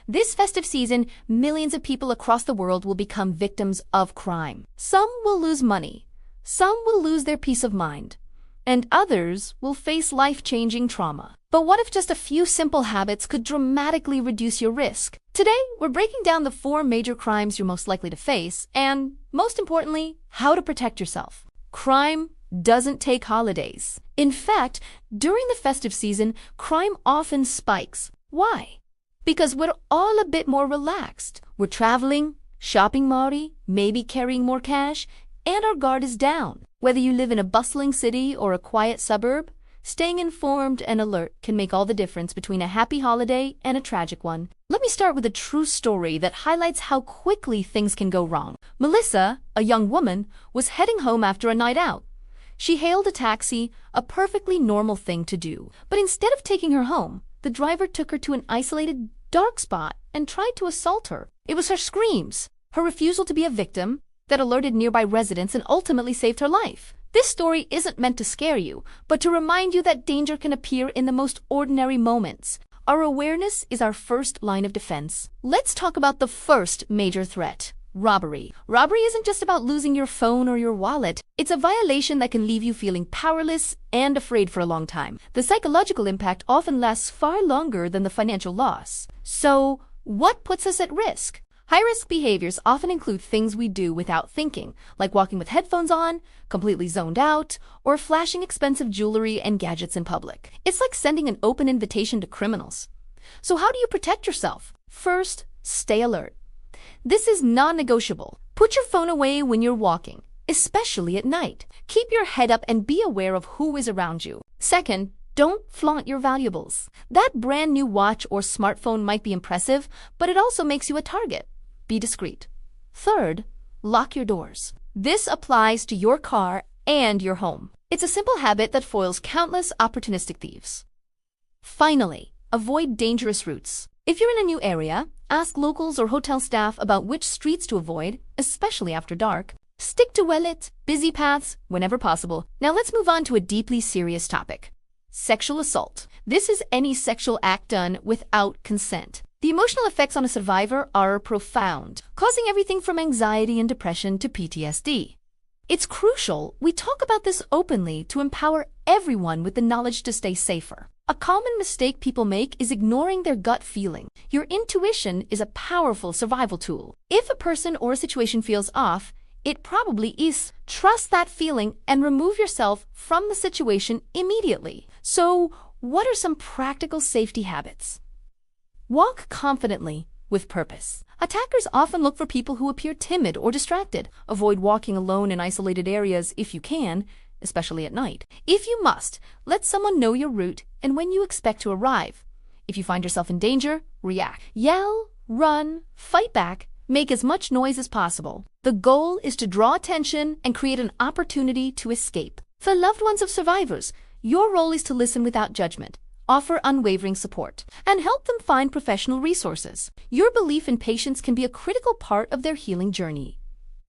This festive season, millions of people across the world will become victims of crime. Some will lose money, some will lose their peace of mind, and others will face life-changing trauma. But what if just a few simple habits could dramatically reduce your risk? Today, we're breaking down the 4 major crimes you're most likely to face, and, most importantly, how to protect yourself. Crime doesn't take holidays. In fact, during the festive season, crime often spikes. Why? Because we're all a bit more relaxed. We're traveling, shopping more, maybe carrying more cash, and our guard is down. Whether you live in a bustling city or a quiet suburb, staying informed and alert can make all the difference between a happy holiday and a tragic one. Let me start with a true story that highlights how quickly things can go wrong. Melissa, a young woman, was heading home after a night out. She hailed a taxi, a perfectly normal thing to do. But instead of taking her home, the driver took her to an isolated, dark spot and tried to assault her. It was her screams, her refusal to be a victim, that alerted nearby residents and ultimately saved her life. This story isn't meant to scare you, but to remind you that danger can appear in the most ordinary moments. Our awareness is our first line of defense. Let's talk about the first major threat: robbery. Robbery isn't just about losing your phone or your wallet. It's a violation that can leave you feeling powerless and afraid for a long time. The psychological impact often lasts far longer than the financial loss. So, what puts us at risk? High-risk behaviors often include things we do without thinking, like walking with headphones on, completely zoned out, or flashing expensive jewelry and gadgets in public. It's like sending an open invitation to criminals. So how do you protect yourself? First, stay alert. This is non-negotiable. Put your phone away when you're walking, especially at night. Keep your head up and be aware of who is around you. Second, don't flaunt your valuables. That brand new watch or smartphone might be impressive, but it also makes you a target. Be discreet. Third, lock your doors. This applies to your car and your home. It's a simple habit that foils countless opportunistic thieves. Finally, avoid dangerous routes. If you're in a new area, ask locals or hotel staff about which streets to avoid, especially after dark. Stick to well-lit, busy paths whenever possible. Now let's move on to a deeply serious topic: sexual assault. This is any sexual act done without consent. The emotional effects on a survivor are profound, causing everything from anxiety and depression to PTSD. It's crucial we talk about this openly to empower everyone with the knowledge to stay safer. A common mistake people make is ignoring their gut feeling. Your intuition is a powerful survival tool. If a person or a situation feels off, it probably is. Trust that feeling and remove yourself from the situation immediately. So, what are some practical safety habits? Walk confidently, with purpose. Attackers often look for people who appear timid or distracted. Avoid walking alone in isolated areas if you can, especially at night. If you must, let someone know your route and when you expect to arrive. If you find yourself in danger, react. Yell, run, fight back, make as much noise as possible. The goal is to draw attention and create an opportunity to escape. For loved ones of survivors, your role is to listen without judgment, offer unwavering support, and help them find professional resources. Your belief in patience can be a critical part of their healing journey.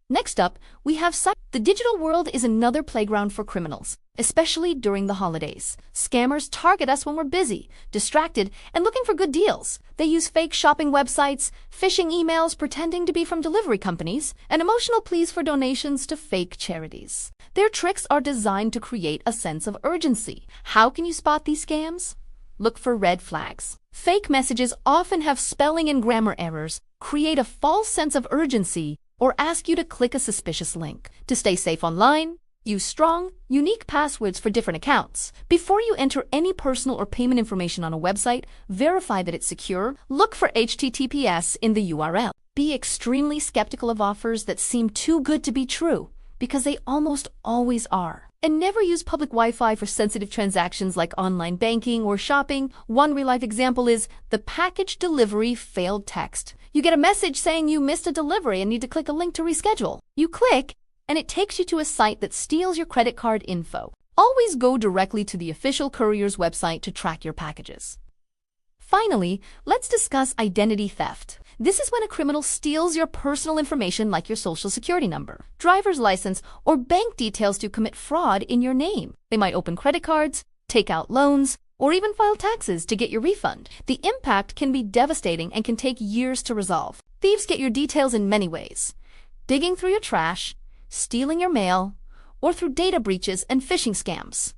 Next up, we have cybercrime. The digital world is another playground for criminals, especially during the holidays. Scammers target us when we're busy, distracted, and looking for good deals. They use fake shopping websites, phishing emails pretending to be from delivery companies, and emotional pleas for donations to fake charities. Their tricks are designed to create a sense of urgency. How can you spot these scams? Look for red flags. Fake messages often have spelling and grammar errors, create a false sense of urgency, or ask you to click a suspicious link. To stay safe online, use strong, unique passwords for different accounts. Before you enter any personal or payment information on a website, verify that it's secure. Look for HTTPS in the URL. Be extremely skeptical of offers that seem too good to be true, because they almost always are. And never use public Wi-Fi for sensitive transactions like online banking or shopping. One real-life example is the package delivery failed text. You get a message saying you missed a delivery and need to click a link to reschedule. You click, and it takes you to a site that steals your credit card info. Always go directly to the official courier's website to track your packages. Finally, let's discuss identity theft. This is when a criminal steals your personal information like your social security number, driver's license, or bank details to commit fraud in your name. They might open credit cards, take out loans, or even file taxes to get your refund. The impact can be devastating and can take years to resolve. Thieves get your details in many ways: digging through your trash, stealing your mail, or through data breaches and phishing scams.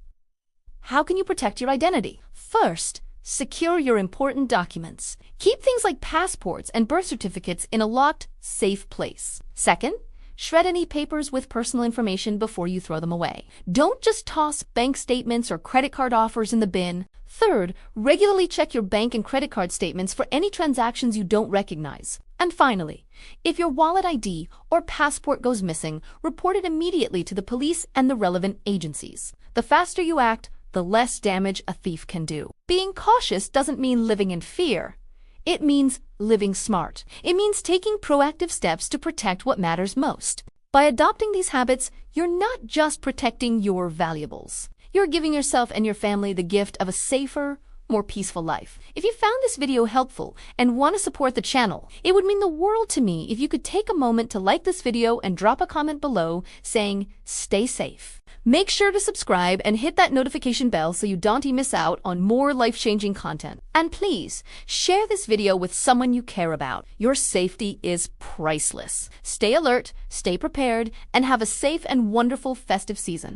How can you protect your identity? First, secure your important documents. Keep things like passports and birth certificates in a locked, safe place. Second, shred any papers with personal information before you throw them away. Don't just toss bank statements or credit card offers in the bin. Third, regularly check your bank and credit card statements for any transactions you don't recognize. And finally, if your wallet ID or passport goes missing, report it immediately to the police and the relevant agencies. The faster you act, the less damage a thief can do. Being cautious doesn't mean living in fear. It means living smart. It means taking proactive steps to protect what matters most. By adopting these habits, you're not just protecting your valuables. You're giving yourself and your family the gift of a safer, more peaceful life. If you found this video helpful and want to support the channel, it would mean the world to me if you could take a moment to like this video and drop a comment below saying, "Stay safe." Make sure to subscribe and hit that notification bell so you don't miss out on more life-changing content. And please, share this video with someone you care about. Your safety is priceless. Stay alert, stay prepared, and have a safe and wonderful festive season.